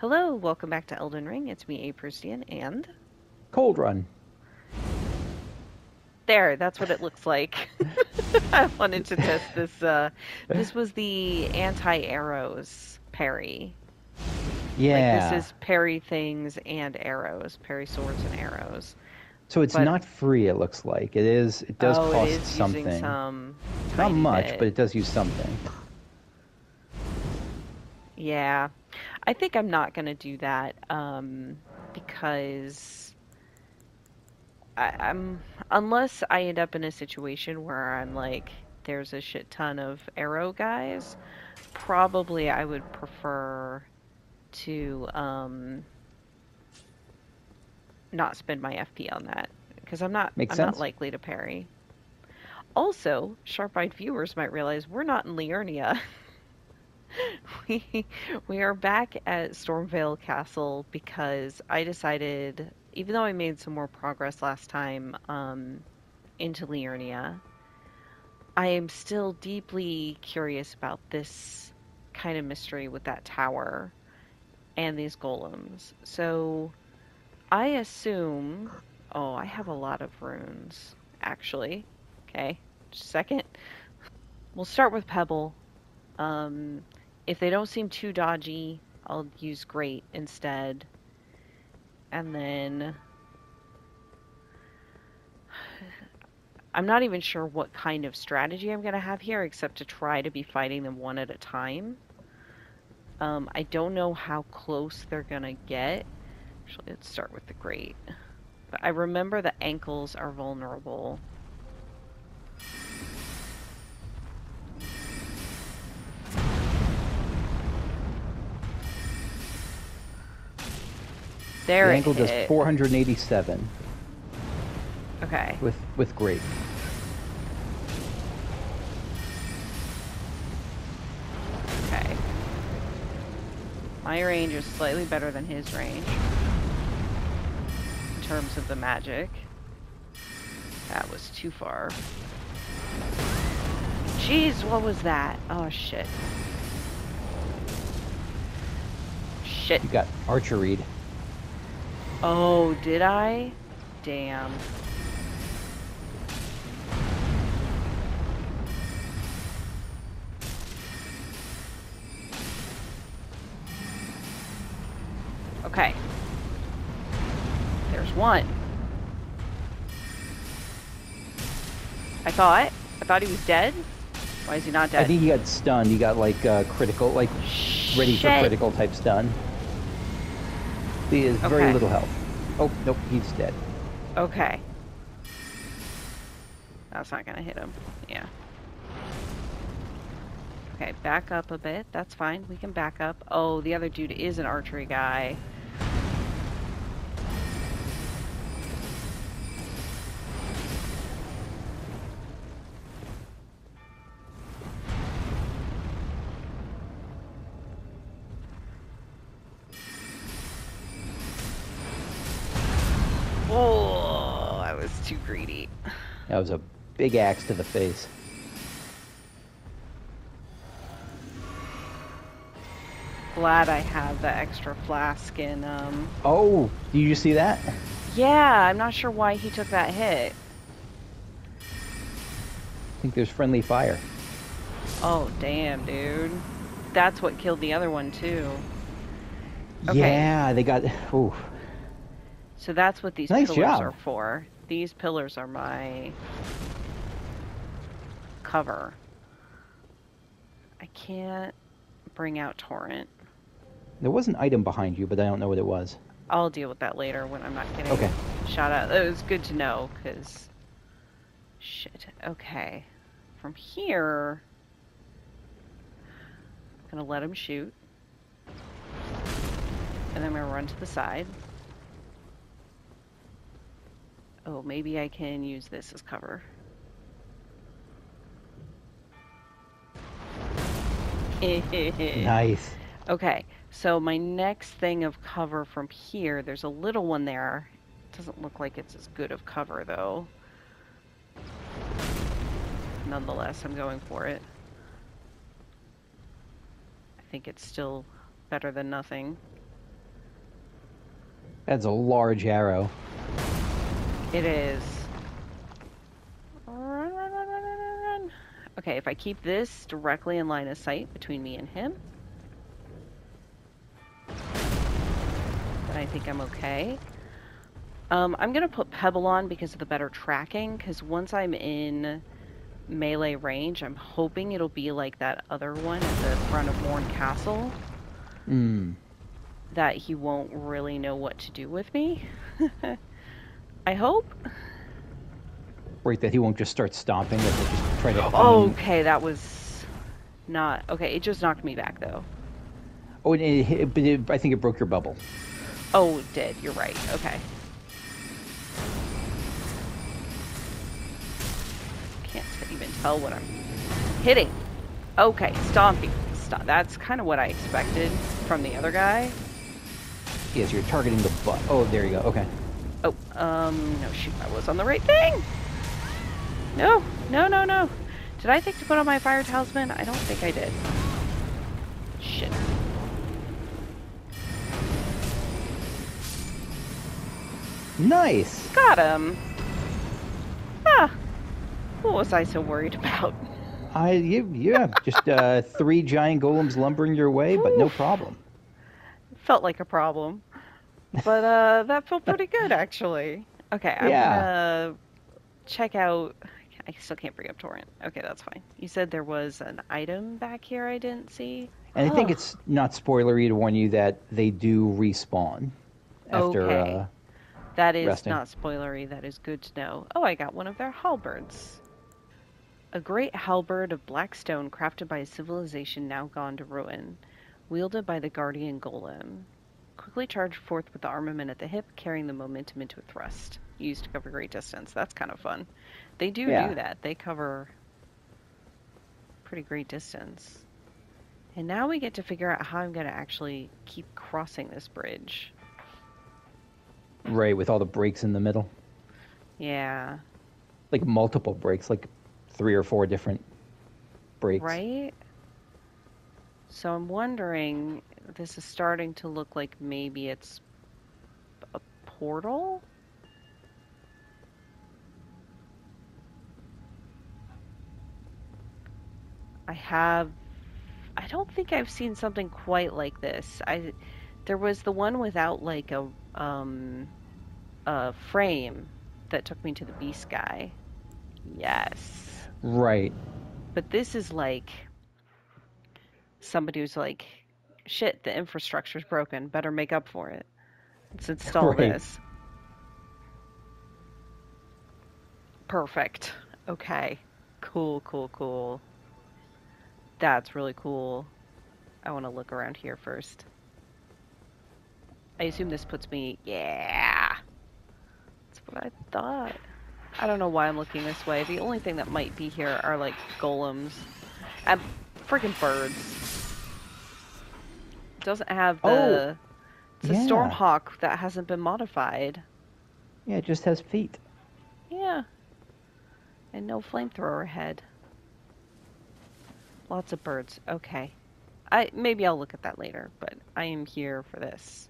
Hello, welcome back to Elden Ring. It's me, Aprustian, and Cold Run. there, that's what it looks like. I wanted to test this. This was the anti-arrows parry. Like this Yeah. is parry things and arrows, parry swords and arrows. So it's But not free, it looks like. It does oh, it cost is using something. some Not tiny much, but bit. it does use something. Yeah, I think I'm not gonna do that because I'm unless I end up in a situation where I'm like, there's a shit ton of arrow guys. Probably I would prefer to not spend my FP on that because Makes I'm not sense? likely to parry. Also, sharp-eyed viewers might realize we're not in Liurnia. we we are back at Stormvale Castle because I decided, even though I made some more progress last time into Liurnia, I am still deeply curious about this kind of mystery with that tower and these golems. So I assume. Oh, I have a lot of runes, actually. Okay, just a second. We'll start with Pebble. Um, if they don't seem too dodgy, I'll use Great instead. And then I'm not even sure what kind of strategy I'm going to have here, except to try to be fighting them one at a time. I don't know how close they're going to get. Actually, let's start with the Great. But I remember the ankles are vulnerable. The There it angle does hit. 487 Okay. with great. Okay. My range is slightly better than his range in terms of the magic. That was too far. Jeez, what was that? Oh, shit. Shit. You got archeried. Oh, did I? Damn. Okay. There's one. I thought he was dead. Why is he not I dead? think he got stunned. He got like critical, like ready for Shit. critical type stun. He has very Okay. little health. Oh, nope, he's dead. Okay. That's not gonna hit him. Yeah. Okay, back up a bit. That's fine. We can back up. Oh, the other dude is an archery guy. Oh, I was too greedy. That was a big axe to the face. Glad I have the extra flask in, Oh, did you see that? Yeah, I'm not sure why he took that hit. I think there's friendly fire. Oh, damn, dude. That's what killed the other one, too. Okay, Yeah, they got. Ooh, so that's what these nice pillars job. are for. These pillars are my cover. I can't bring out Torrent. There was an item behind you, but I don't know what it was. I'll deal with that later when I'm not getting Okay. shot at. It was good to know, because... Shit. Okay. From here... I'm gonna let him shoot. And then I'm gonna run to the side. Oh, maybe I can use this as cover. Nice. Okay, so my next thing of cover from here, there's a little one there. Doesn't look like it's as good of cover, though. Nonetheless, I'm going for it. I think it's still better than nothing. That's a large arrow. It is. Run, run, run, run, run, run, run. Okay, if I keep this directly in line of sight between me and him, then I think I'm okay. I'm gonna put Pebble on because of the better tracking, because once I'm in melee range, I'm hoping it'll be like that other one at the front of Morn Castle, that he won't really know what to do with me. I hope. Right, that he won't just start stomping, that he'll just try to aim. Okay, that was not... Okay, it just knocked me back, though. Oh, I think it broke your bubble. Oh, it did. You're right. Okay. Can't even tell what I'm hitting. Okay, stomping. That's kind of what I expected from the other guy. Yes, you're targeting the butt. Oh, there you go. Okay. Oh, no, shoot, I was on the right thing. No, no, no, no. Did I think to put on my fire talisman? I don't think I did. Shit. Nice. Got him. Ah, what was I so worried about? Yeah, just 3 giant golems lumbering your way, but no problem. Felt like a problem. But that felt pretty good, actually. Okay, I'm Yeah. gonna check out... I still can't bring up Torrent. Okay, that's fine. You said there was an item back here I didn't see? And I think Oh, it's not spoilery to warn you that they do respawn okay. after That is resting. not spoilery. That is good to know. Oh, I got one of their halberds. A great halberd of black stone crafted by a civilization now gone to ruin, wielded by the guardian golem. Quickly charge forth with the armament at the hip, carrying the momentum into a thrust. Used to cover great distance. That's kind of fun. They do Yeah. that. They cover pretty great distance. And now we get to figure out how I'm going to actually keep crossing this bridge. Right, with all the breaks in the middle. Yeah. Like multiple breaks, like 3 or 4 different breaks. Right? So I'm wondering, this is starting to look like maybe it's a portal? I don't think I've seen something quite like this. There was the one without like a frame that took me to the beast guy. Yes. Right. But this is like somebody who's like, shit, the infrastructure's broken. Better make up for it. Let's install Right. this. Perfect. Okay. Cool, cool, cool. That's really cool. I want to look around here first. I assume this puts me... Yeah! That's what I thought. I don't know why I'm looking this way. The only thing that might be here are, like, golems. And freaking birds. It doesn't have the... It's a Stormhawk that hasn't been modified. Yeah, it just has feet. Yeah. And no flamethrower head. Lots of birds. Okay. Maybe I'll look at that later, but I am here for this.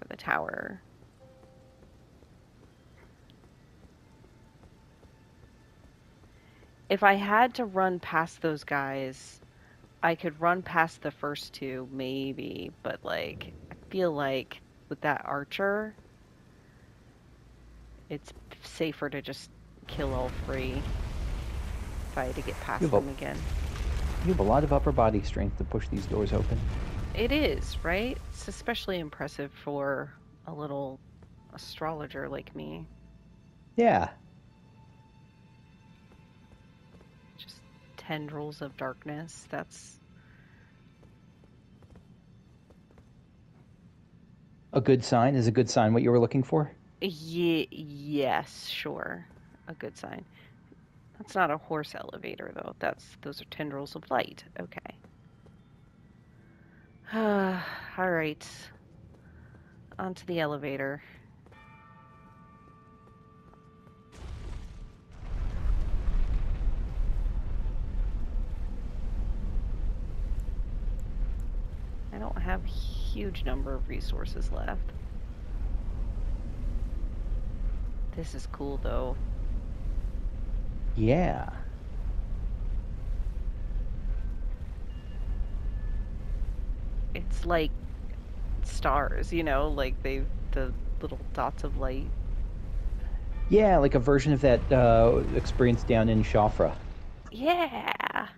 For the tower. If I had to run past those guys, I could run past the first 2, maybe, but like, I feel like with that archer, it's safer to just kill all 3 if I had to get past them again. You have a lot of upper body strength to push these doors open. It is, right? It's especially impressive for a little astrologer like me. Yeah. Just tendrils of darkness. That's a good sign. Is a good sign what you were looking for? Yes, sure. A good sign. That's not a horse elevator, though. Those are tendrils of light. Okay. All right. Onto the elevator. I don't have huge number of resources left. This is cool, though. Yeah. It's like stars, you know, like the little dots of light. Yeah, like a version of that experience down in Shafra. Yeah.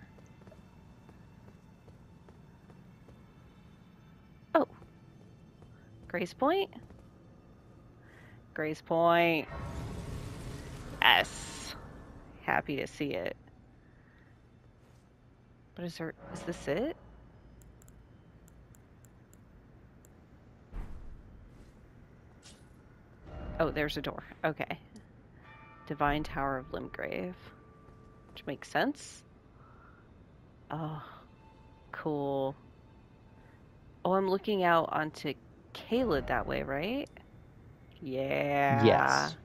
Oh, Grace Point? Grace Point. Yes. Happy to see it. But is this it? Oh, there's a door. Okay. Divine Tower of Limgrave. Which makes sense. Oh, cool. Oh, I'm looking out onto Caelid that way, right? Yeah. Yes.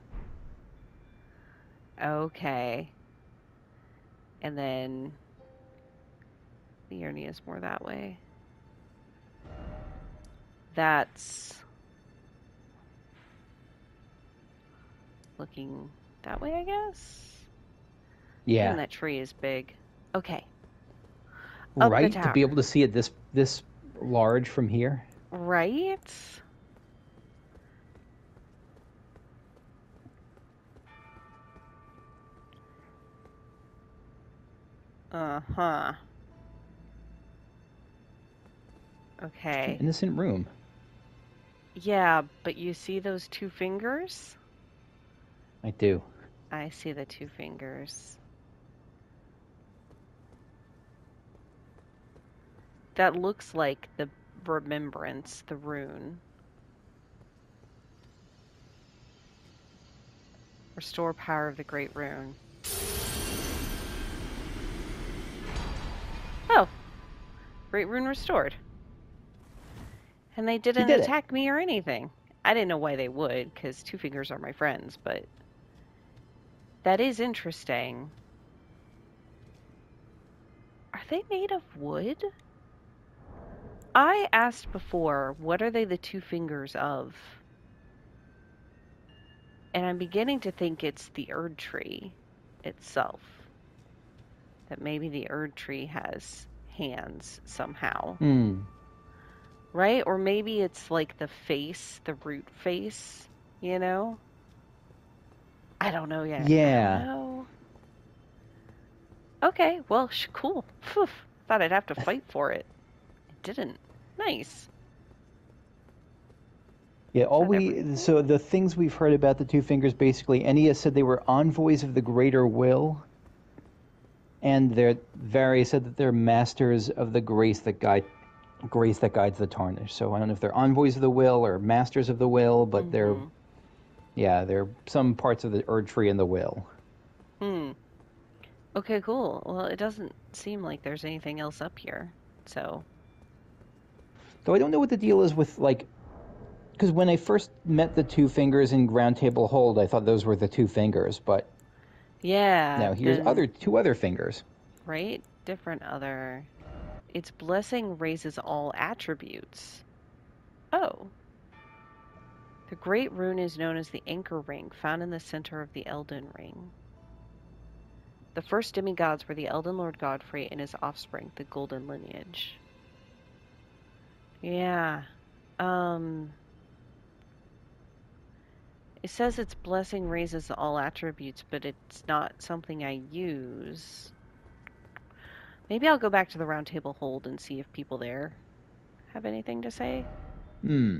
Okay. And then Liurnia is more that way. That's looking that way, I guess? Yeah. Damn, that tree is big. Okay. Up the Right? To tower. be able to see it this large from here. Right? Uh-huh. It's an Okay. innocent room. Yeah, but you see those two fingers? I do. I see the two fingers. That looks like the remembrance, the rune. Restore power of the great rune. Oh, great rune restored. And they You didn't did it. attack me or anything. I didn't know why they would, because two fingers are my friends, but that is interesting. Are they made of wood? I asked before, what are they the two fingers of? And I'm beginning to think it's the Erd tree itself. That maybe the Erd tree has hands somehow. Hmm. Right? Or maybe it's like the face, the root face, you know? I don't know yet. I don't Yeah. know. Okay, well, cool. Phew. Thought I'd have to fight for it. It didn't. Nice. Yeah, Is that everything? so the things we've heard about the two fingers, basically, Enia said they were envoys of the greater will, and Vari said that they're masters of the grace that guides the tarnish. So I don't know if they're envoys of the will or masters of the will, but Mm-hmm. they're some parts of the Erd tree in the will. Hmm. Okay, cool. Well, it doesn't seem like there's anything else up here. So, Though I don't know what the deal is with like, because when I first met the two fingers in Ground Table Hold, I thought those were the two fingers, but yeah, now here's then, two other fingers. right? Different other. Its blessing raises all attributes. Oh. The great rune is known as the anchor ring, found in the center of the Elden ring. The first demigods were the Elden Lord Godfrey and his offspring, the golden lineage. Yeah. Um, it says its blessing raises all attributes, but it's not something I use. Maybe I'll go back to the round table hold and see if people there have anything to say. Hmm.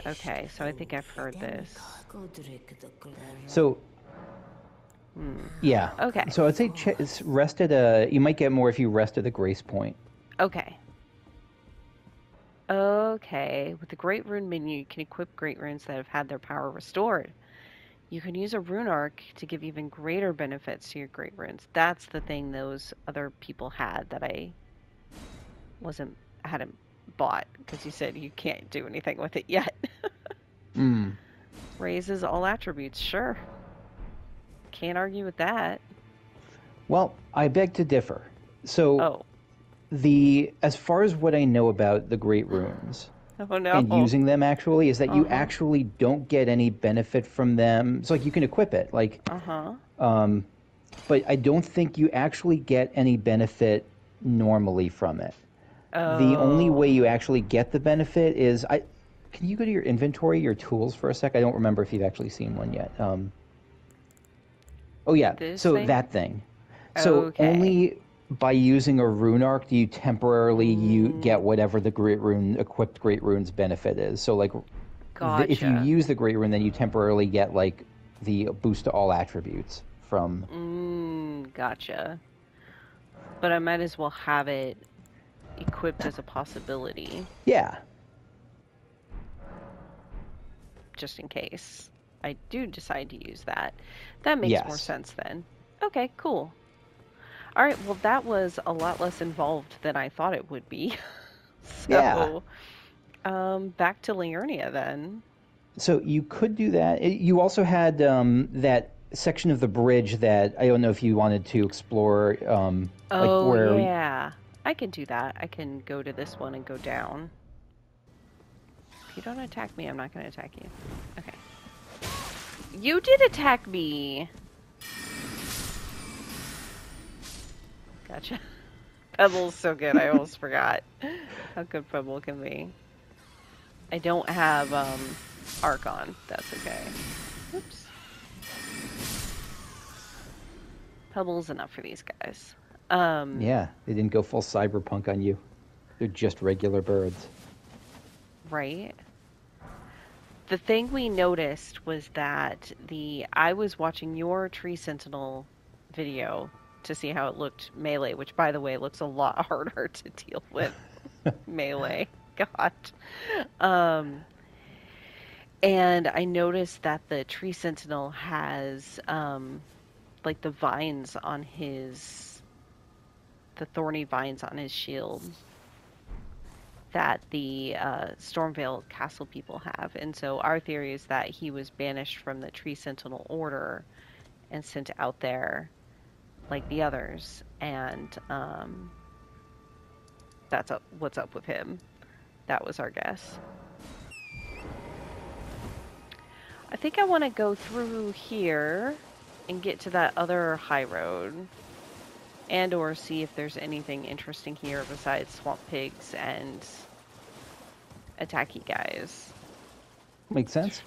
Okay, so I think I've heard this. So Hmm. yeah. Okay. So I'd say rest at a. You might get more if you rest at the grace point. Okay. Okay. With the Great Rune menu, you can equip Great Runes that have had their power restored. You can use a rune arc to give even greater benefits to your Great Runes. That's the thing those other people had that I hadn't bought because you said you can't do anything with it yet. Hmm. Raises all attributes, sure. Can't argue with that. Well, I beg to differ. So Oh. as far as what I know about the Great Runes Oh and no. using them actually is that you Uh-huh. actually don't get any benefit from them. It's like you can equip it, like, Uh-huh. um, but I don't think you actually get any benefit normally from it. The only way Oh. you actually get the benefit is I. Can you go to your inventory, your tools for a sec? I don't remember if you've actually seen one yet. Oh yeah, This so thing? that thing. So Okay. only by using a rune arc do you temporarily Mm, get whatever the great rune equipped great rune's benefit is. So like if you gotcha. use the great rune, then you temporarily get like the boost to all attributes from. Gotcha. But I might as well have it equipped as a possibility, Yeah. just in case I do decide to use that. That makes more Yes. sense then. Okay, cool. All right, well, that was a lot less involved than I thought it would be. Yeah. So, back to Liurnia then. So you could do that. You also had that section of the bridge that I don't know if you wanted to explore, like Oh, where. yeah. I can do that. I can go to this one and go down. If you don't attack me, I'm not going to attack you. Okay. You did attack me! Gotcha. Pebble's so good, I almost forgot how good Pebble can be. I don't have, Archon. That's okay. Oops. Pebble's enough for these guys. Um, Yeah, they didn't go full cyberpunk on you. They're just regular birds. right? The thing we noticed was that I was watching your Tree Sentinel video to see how it looked melee, which by the way looks a lot harder to deal with melee. God. Um, and I noticed that the Tree Sentinel has like the thorny vines on his shield that the Stormvale Castle people have. And so our theory is that he was banished from the Tree Sentinel Order and sent out there like the others. And what's up with him. That was our guess. I think I want to go through here and get to that other high road and or see if there's anything interesting here besides swamp pigs and attacky guys. Makes sense.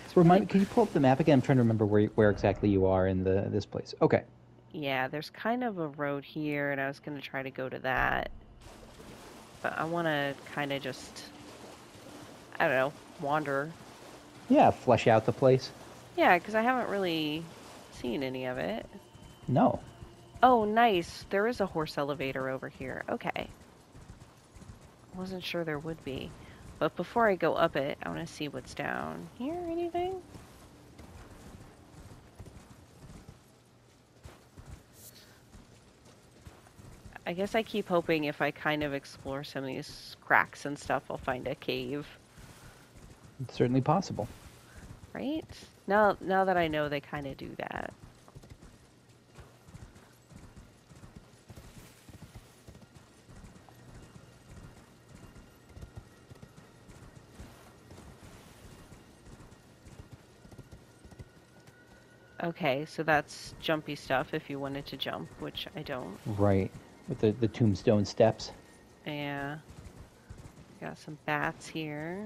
It's Remind really me, can you pull up the map again? I'm trying to remember where exactly you are in this place. Okay. Yeah, there's kind of a road here, and I was going to try to go to that. But I want to kind of just, I don't know, wander. Yeah, flesh out the place. Yeah, because I haven't really seen any of it. No. Oh, nice. There is a horse elevator over here. Okay. Wasn't sure there would be. But before I go up it, I want to see what's down here. Anything? I guess I keep hoping if I kind of explore some of these cracks and stuff, I'll find a cave. It's certainly possible. Right? Now that I know they kind of do that. Okay, so that's jumpy stuff if you wanted to jump, which I don't. Right. With the tombstone steps. Yeah. Got some bats here.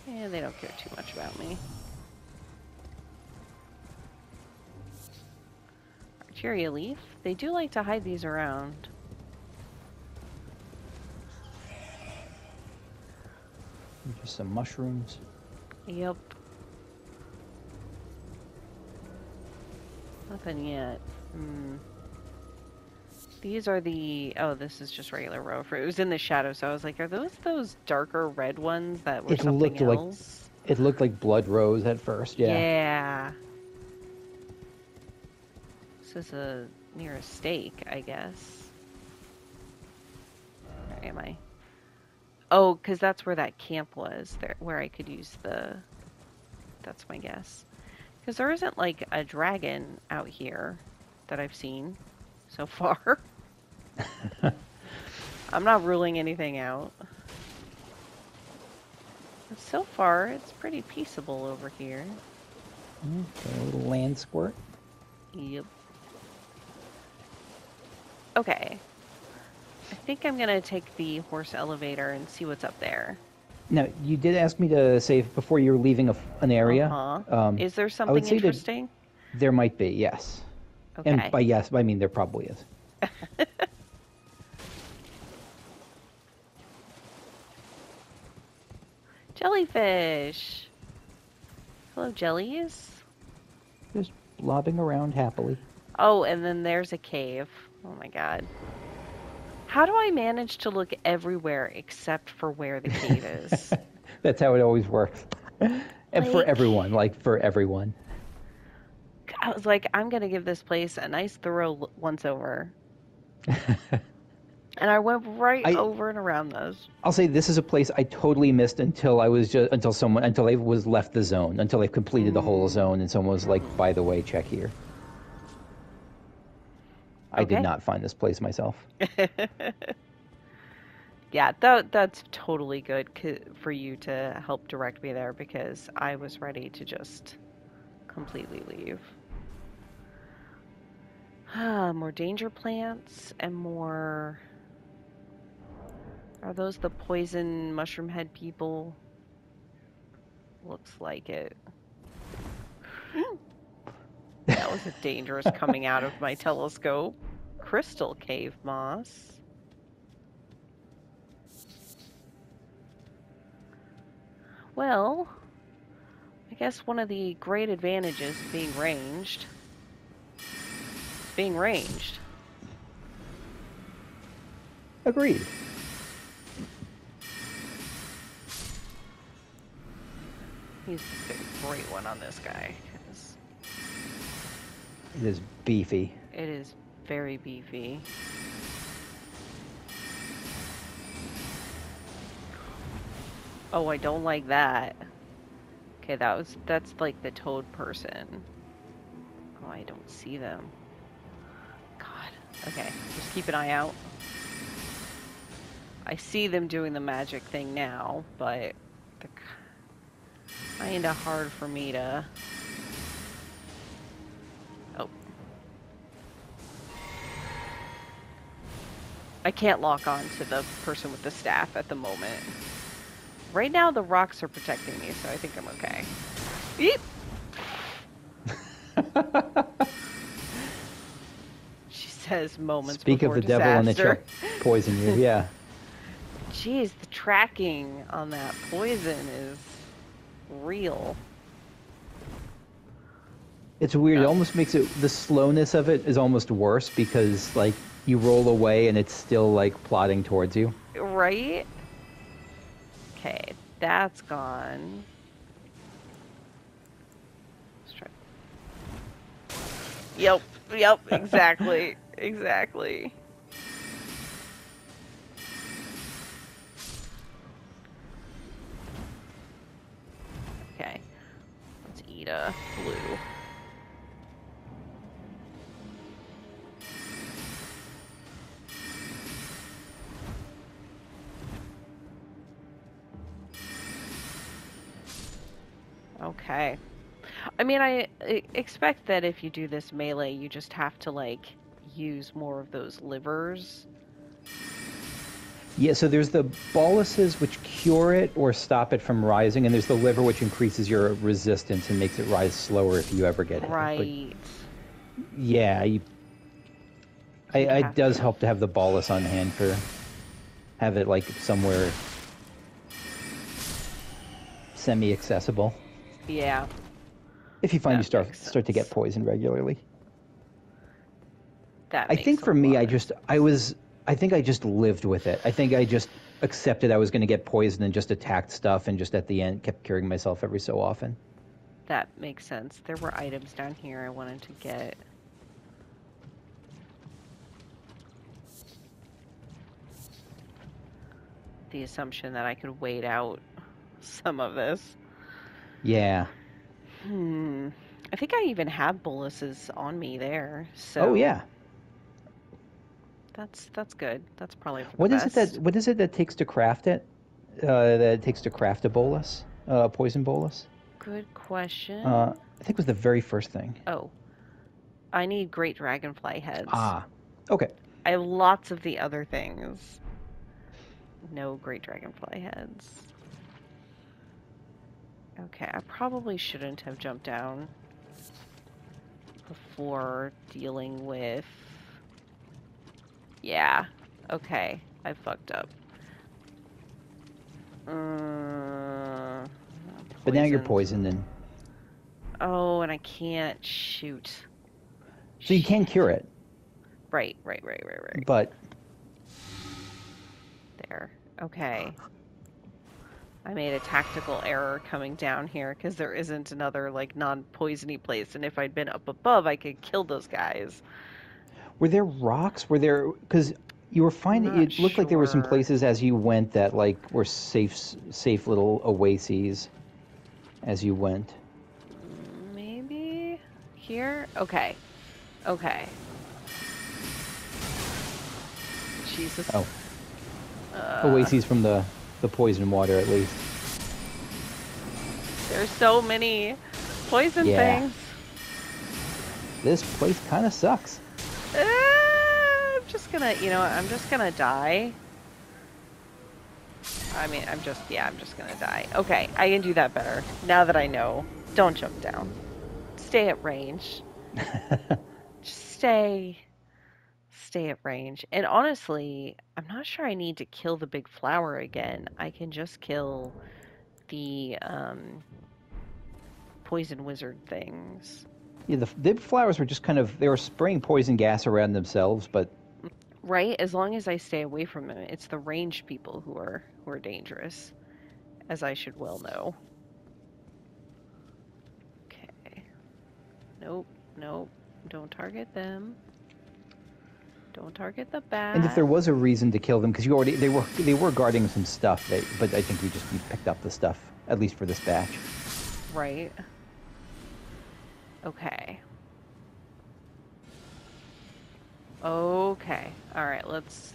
Yeah, they don't care too much about me. Arteria leaf. They do like to hide these around. Just some mushrooms. Yep. Nothing yet. These are oh, this is just regular row fruit. It was in the shadow, so I was like, are those darker red ones that were It something looked like else? it looked like blood rose at first. Yeah. Yeah. This is near a stake, I guess. Where am I? Oh, because that's where that camp was, there where I could use that's my guess. Because there isn't like a dragon out here that I've seen so far. I'm not ruling anything out. But so far, it's pretty peaceable over here. Okay, a little land squirt. Yep. Okay. I think I'm gonna take the horse elevator and see what's up there. Now, you did ask me to say before you're leaving an area. Uh-huh. Um, Is there I would something say that interesting? there might be, yes. And Okay. by yes, I mean there probably is. Jellyfish! Hello, jellies? Just lobbing around happily. Oh, and then there's a cave. Oh my god. How do I manage to look everywhere except for where the cave is? That's how it always works. And for Like, everyone, like for everyone. I was like, I'm gonna give this place a nice thorough once over. And I went right I over and around those. I'll say this is a place I totally missed until I was just until I was left the zone, until I completed the whole Mm, zone and someone was like, mm-hmm. by the way, check here. I did Okay. not find this place myself. Yeah, that's totally good for you to help direct me there because I was ready to just completely leave. More danger plants and more. Are those the poison mushroom head people? Looks like it. That was a dangerous coming out of my telescope. Crystal cave moss. Well, I guess one of the great advantages of being ranged is being ranged. Agreed. He's a great one on this guy. 'Cause It is beefy. it is very beefy. Oh, I don't like that. Okay, that's like the toad person. Oh, I don't see them. God. Okay, just keep an eye out. I see them doing the magic thing now, but they're kinda hard for me to. Oh. I can't lock on to the person with the staff at the moment. Right now, the rocks are protecting me, so I think I'm okay. Eep! She says moments Speak of before the devil and it shall disaster. poison you. Yeah. Jeez, the tracking on that poison is real. It's weird. It Oh. almost makes it, the slowness of it is almost worse because like you roll away and it's still like plodding towards you. Right? Okay, that's gone. Let's try. Yep, exactly. Exactly. Okay, let's eat a blue. Okay. I mean, I expect that if you do this melee, you just have to, like, use more of those livers. Yeah, so there's the boluses which cure it or stop it from rising, and there's the liver which increases your resistance and makes it rise slower if you ever get hit. But Right. yeah, You'd it have does to. help to have the bolus on hand for have it like somewhere semi-accessible. Yeah, If you find you that makes start to get sense. poisoned regularly. That I makes think a for me, lot of I think I just lived with it. I think I just accepted I was going to get poisoned and just attacked stuff and just at the end kept curing myself every so often. that makes sense. There were items down here I wanted to get. The assumption that I could wait out some of this. Yeah. I think I even have boluses on me there, Oh so yeah. That's good. That's probably for the What is it best. that takes to craft it? That it takes to craft a bolus, poison bolus. Good question. I think it was the very first thing. Oh, I need great dragonfly heads. Ah, okay. I have lots of the other things. No great dragonfly heads. Okay, I probably shouldn't have jumped down before dealing with... Yeah, okay, I fucked up. But now you're Poisoned. poisoned, and Oh, and I can't shoot. so you can Shit. cure it. Right. But There. Okay. I made a tactical error coming down here because there isn't another, like, non-poisony place, and if I'd been up above, I could kill those guys. were there rocks? Were there, because you were I'm finding not it looked like there were some sure. places as you went that like were safe little oases as you went. Maybe here? Okay. Okay. Jesus. Oh, Uh, oases from the poison water at least. there's so many poison Yeah, things. this place kind of sucks. I'm just gonna, I'm just gonna die. I mean, I'm just gonna die. Okay, I can do that better. Now that I know. Don't jump down. Stay at range. Just stay at range. And honestly, I'm not sure I need to kill the big flower again. I can just kill the poison wizard things. Yeah, the flowers were just kind of they were spraying poison gas around themselves, but Right? As long as I stay away from them. It's the ranged people who are dangerous, as I should well know. Okay. Nope, nope. Don't target them. Don't target the and if there bat. was a reason to kill them, because you already they were guarding some stuff, but I think you picked up the stuff at least for this batch. Right. Okay. Okay. All right, let's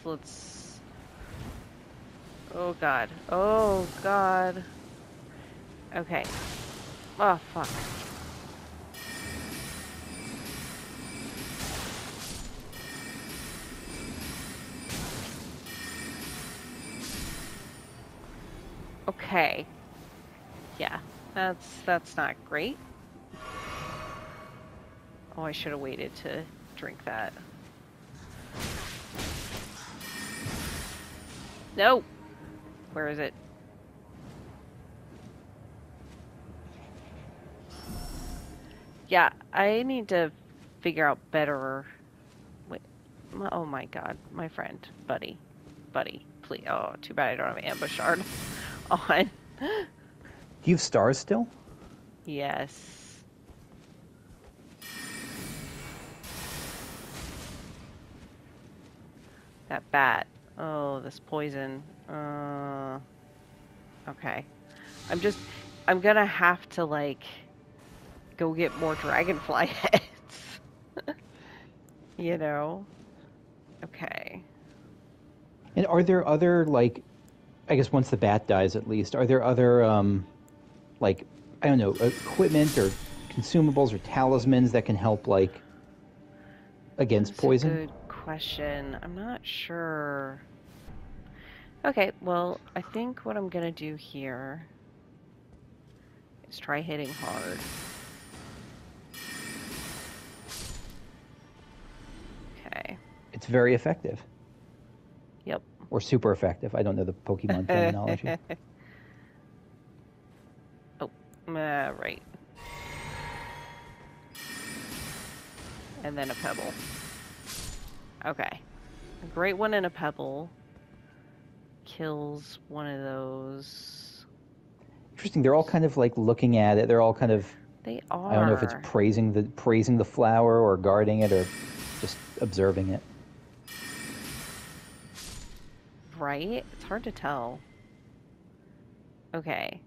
Oh god. Oh god. Okay. Oh fuck. Okay. Yeah. That's not great. Oh, I should have waited to drink that. No. Where is it? Yeah, I need to figure out better. Wait. Oh my god, my friend, buddy, please. Oh, too bad I don't have ambush shard on. Do you have stars still? Yes. That bat. Oh, this poison. Okay. I'm gonna have to, like, go get more dragonfly heads. You know? Okay. And are there other like, I guess once the bat dies at least, are there other like I don't know equipment or consumables or talismans that can help like against That's a poison? good question. I'm not sure. Okay, well, I think what I'm gonna do here is try hitting hard. Okay. It's very effective. Yep. Or super effective. I don't know the Pokemon terminology. Oh, right. And then a pebble. Okay. A great one and a pebble kills one of those. Interesting. They're all kind of like looking at it. They're all kind of They I don't know if it's are. praising the flower or guarding it or just observing it. Right? It's hard to tell. Okay.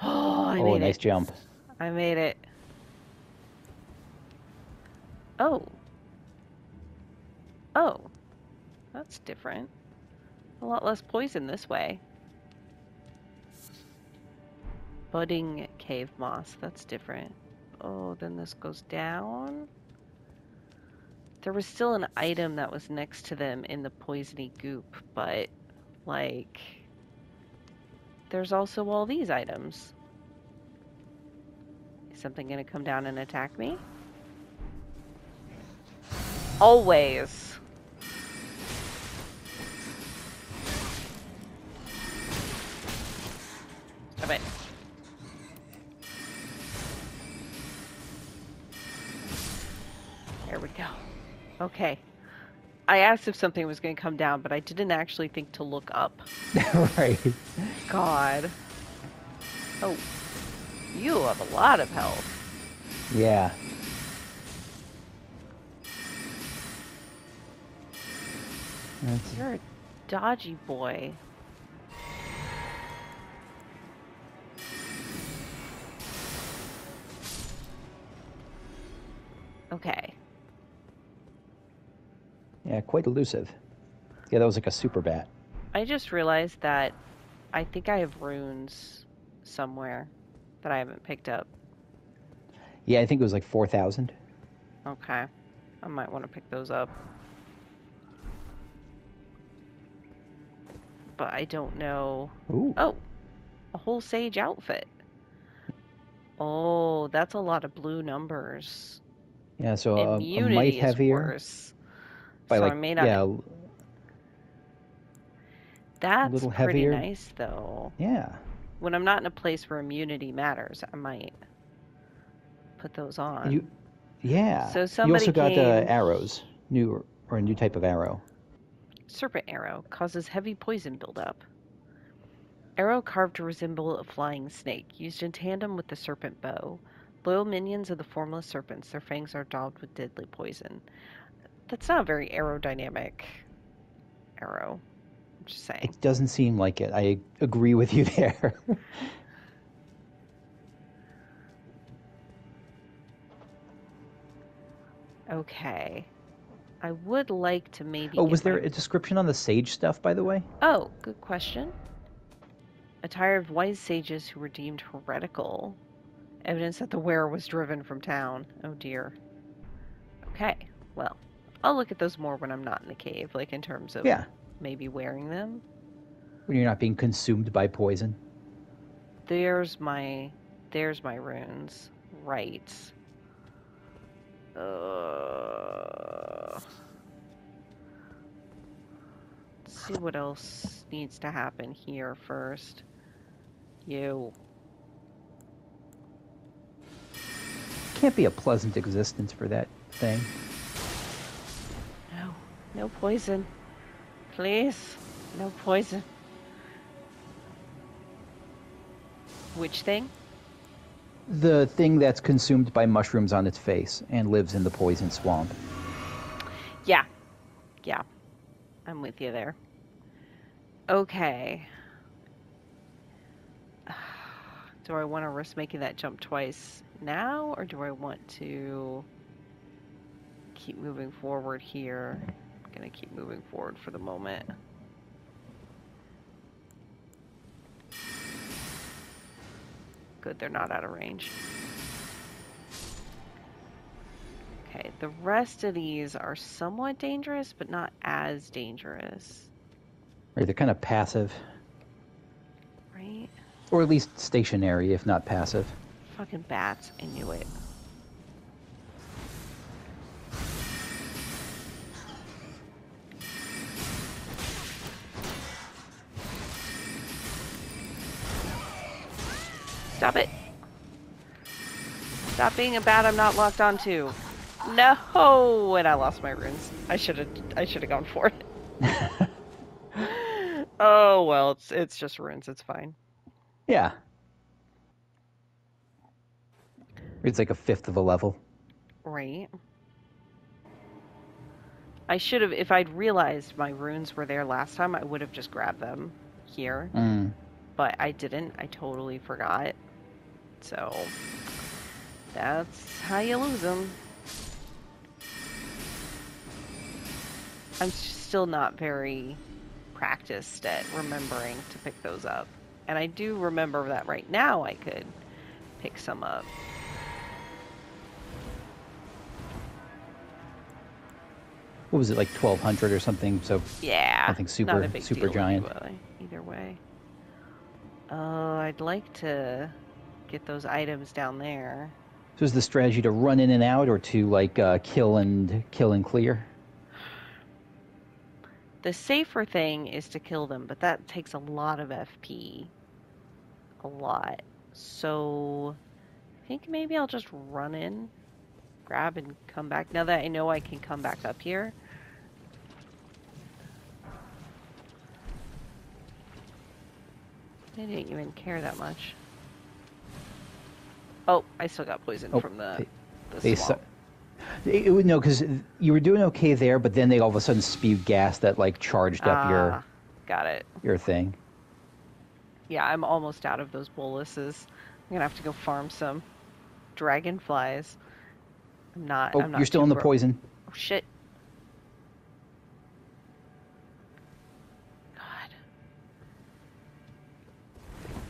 Oh, I Oh, made nice it. jump. I made it. Oh. Oh. That's different. A lot less poison this way. Budding cave moss. That's different. Oh, then this goes down. There was still an item that was next to them in the poisony goop, but, like, there's also all these items. Is something gonna come down and attack me? Always. Stop it. There we go. Okay. I asked if something was going to come down, but I didn't actually think to look up. Right. God. Oh. You have a lot of health. Yeah. You're a dodgy boy. Okay. Yeah, quite elusive. Yeah, that was like a super bat. I just realized that I think I have runes somewhere that I haven't picked up. Yeah, I think it was like 4,000. Okay. I might want to pick those up. But I don't know. Ooh. Oh, a whole sage outfit. Oh, that's a lot of blue numbers. Yeah, so a mite Immunity is heavier. worse. By So like, I may not. yeah, a That's little pretty heavier. nice, though. Yeah. When I'm not in a place where immunity matters, I might put those on. Yeah. So You somebody also got came. arrows, or a new type of arrow. Serpent arrow causes heavy poison buildup. Arrow carved to resemble a flying snake, used in tandem with the serpent bow. Loyal minions of the formless serpents, their fangs are daubed with deadly poison. That's not a very aerodynamic arrow. I'm just saying. It doesn't seem like it. I agree with you there. Okay. I would like to maybe Oh, get was there a description on the sage stuff, by the way? Oh, good question. Attire of wise sages who were deemed heretical. Evidence that the wearer was driven from town. Oh dear. Okay, well, I'll look at those more when I'm not in the cave, like in terms of Yeah. maybe wearing them. When you're not being consumed by poison. There's my runes. Right. Let's see what else needs to happen here first. You. Can't be a pleasant existence for that thing. No. No poison. Please. No poison. Which thing? The thing that's consumed by mushrooms on its face and lives in the poison swamp. Yeah. Yeah. I'm with you there. Okay. Do I want to risk making that jump twice now, or do I want to keep moving forward here? I'm going to keep moving forward for the moment. Good, they're not out of range. Okay, the rest of these are somewhat dangerous, but not as dangerous. Right, they're kind of passive. Right? Or at least stationary, if not passive. Fucking bats, I knew it. Stop it. Stop being a bat I'm not locked onto. No, and I lost my runes. I should have gone for it. Oh well, it's just runes. It's fine. Yeah. It's like a fifth of a level. Right. I should have, if I'd realized my runes were there last time, I would have just grabbed them here. But I didn't. I totally forgot. So That's how you lose them. I'm still not very practiced at remembering to pick those up. And I do remember that right now I could pick some up. What was it, like 1200 or something? So Yeah, nothing not a super big super deal giant. anyway. Either way. Oh, I'd like to get those items down there. So is the strategy to run in and out, or to like kill and clear? The safer thing is to kill them, but that takes a lot of FP. A lot. So I think maybe I'll just run in, grab, and come back. Now that I know I can come back up here. I didn't even care that much. Oh, I still got poisoned from the swamp. No, because you were doing okay there, but then they all of a sudden spewed gas that like charged up Ah, got it. your thing. Yeah, I'm almost out of those boluses. I'm gonna have to go farm some dragonflies. Oh, I'm you're not still too in the poison. Oh shit. God.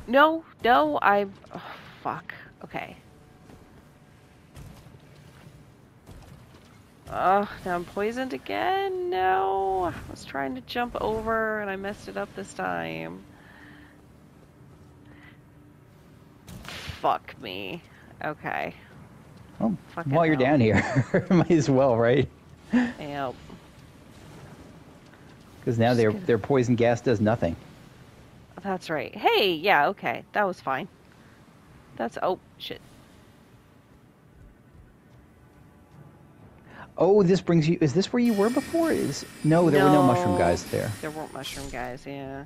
No, no, oh, fuck. Okay. Now I'm poisoned again? No. I was trying to jump over and I messed it up this time. Fuck me. Okay. Well, Fucking while you're hell. down here, might as well, right? Yep. Because now their poison gas does nothing. That's right. Hey, yeah, okay. That was fine. Oh, shit. Oh, this brings you. Is this where you were before? No, there were no mushroom guys there. There weren't mushroom guys, yeah.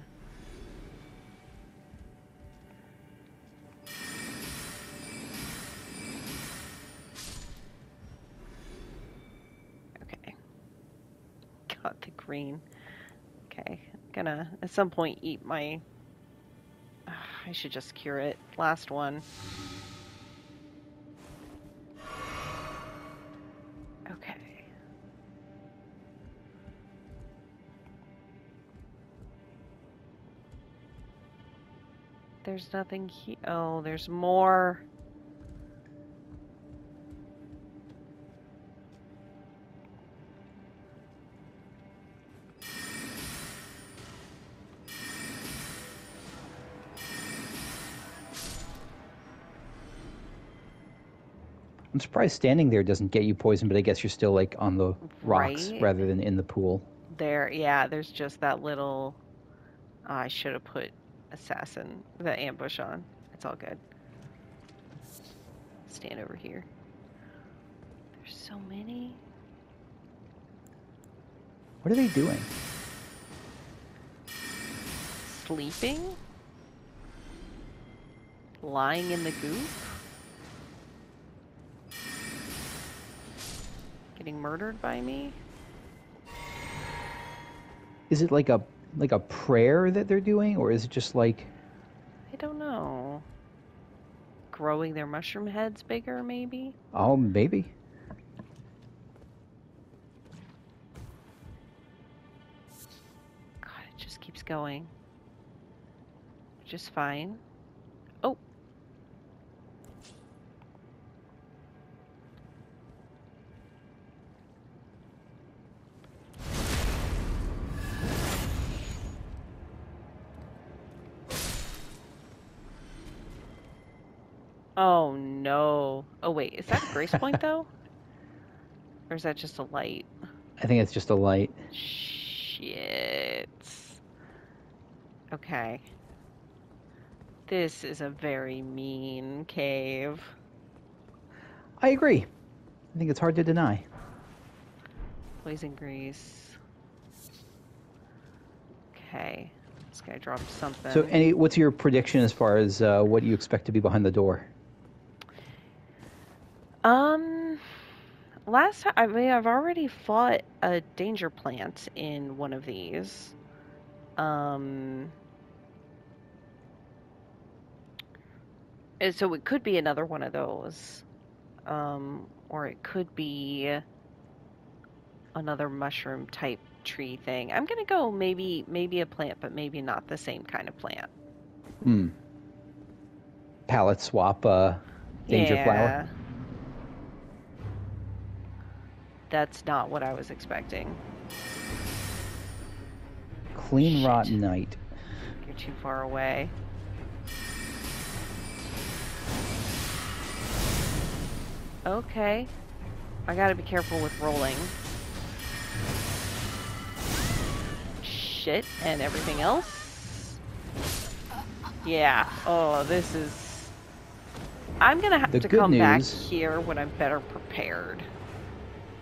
Okay. Got the green. Okay. Gonna at some point eat my. I should just cure it. Last one. Okay. There's nothing here. Oh, there's more. I'm surprised standing there doesn't get you poisoned, but I guess you're still like on the rocks Right. rather than in the pool. Yeah, there's just that little. Oh, I should have put the ambush on. It's all good. Stand over here. There's so many. What are they doing? Sleeping? Lying in the goop? Getting murdered by me? Is it like a prayer that they're doing, or is it just like? I don't know. Growing their mushroom heads bigger, maybe? Oh, maybe. God, it just keeps going. Just fine. Oh. Oh no. Oh wait, is that a grace point though? Or is that just a light? I think it's just a light. Shit. Okay. This is a very mean cave. I agree. I think it's hard to deny. Poison grease. Okay. This guy dropped something. So, what's your prediction as far as what you expect to be behind the door? Last time, I mean, I've already fought a danger plant in one of these. So it could be another one of those. Or it could be another mushroom type tree thing. I'm gonna go maybe a plant, but maybe not the same kind of plant. Hmm. Palette swap, danger flower. Yeah, that's not what I was expecting. Clean rot Shit, night. you're too far away. Okay, I gotta be careful with rolling. Shit, and everything else. Yeah, oh, this is... I'm gonna have The to good come back news, here when I'm better prepared.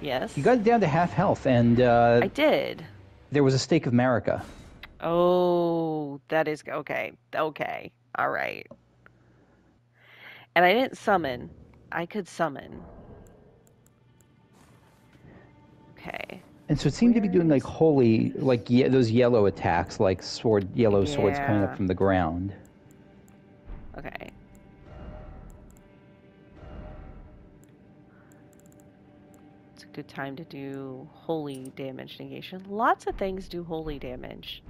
Yes? you got it down to half health, and I did. there was a stake of Marika. Oh, that is okay. Okay. All right. And I didn't summon. I could summon. Okay. And so it seemed to be doing like Where's... holy, like those yellow attacks, like yellow swords coming up Yeah. from the ground. Okay. It's a good time to do holy damage negation. Lots of things do holy damage.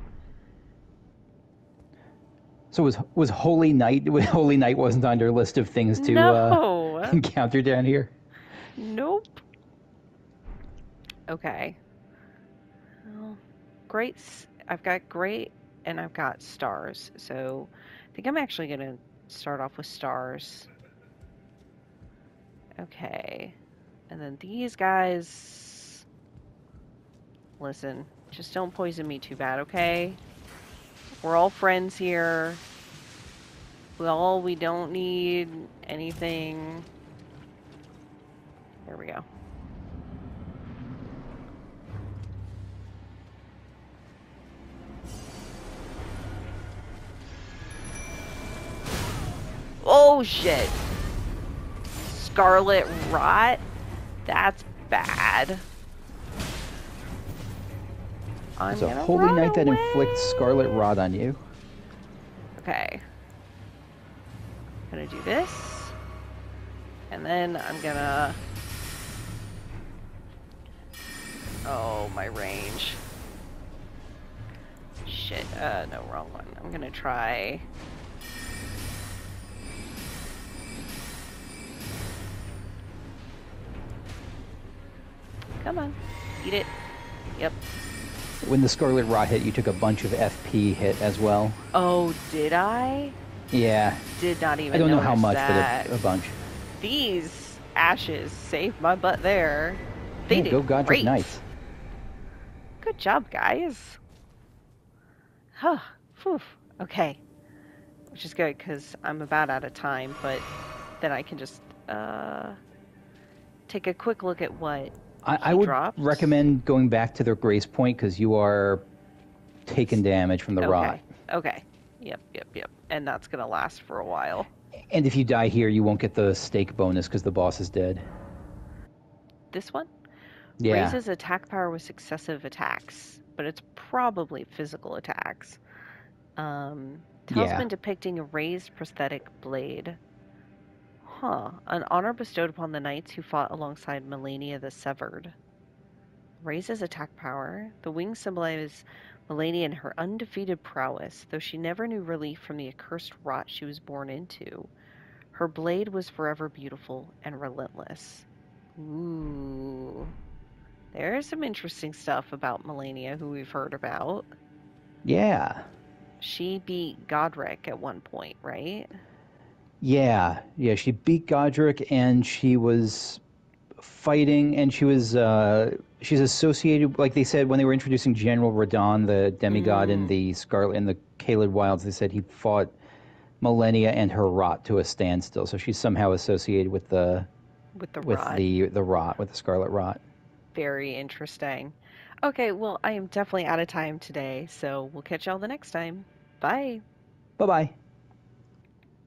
So was Holy Night? Holy Night wasn't on your list of things to No. encounter down here. Nope. Okay. Well, great. I've got great and I've got stars. So I think I'm actually going to start off with stars. Okay. And then these guys, listen, just don't poison me too bad, okay? We're all friends here. We don't need anything. There we go. Oh shit. Scarlet rot? That's bad. I'm It's a gonna Holy run Night that away. inflicts Scarlet Rot on you. Okay. Gonna do this. And then I'm gonna... Oh, my range. Shit, no, wrong one. I'm gonna try... Come on. Eat it. Yep. When the Scarlet Rot hit, you took a bunch of FP hit as well. Oh, did I? Yeah. Did not even I don't know notice how much, that. but a bunch. These ashes saved my butt there. They Yeah, did go Godric great. Knights. Good job, guys. Huh. Phew. Okay. Which is good, because I'm about out of time, but then I can just take a quick look at what I he would dropped. recommend going back to their Grace Point because you are taking damage from the rot. Okay. Yep. And that's going to last for a while. And if you die here, you won't get the stake bonus because the boss is dead. This one? Yeah. Raises attack power with successive attacks, but it's probably physical attacks. Talisman depicting a raised prosthetic blade. Huh. An honor bestowed upon the knights who fought alongside Melania the Severed. Raises attack power. The wings symbolize Melania and her undefeated prowess, though she never knew relief from the accursed rot she was born into. Her blade was forever beautiful and relentless. Ooh. There's some interesting stuff about Melania who we've heard about. Yeah. She beat Godric at one point, right? Yeah. She beat Godric, and she was fighting, and she's associated, like they said when they were introducing General Radon, the demigod in the Caelid Wilds. They said he fought Melania and her rot to a standstill, so she's somehow associated with the rot. the rot, with the Scarlet Rot. Very interesting. Okay, well, I am definitely out of time today, so we'll catch y'all the next time. Bye. Bye bye.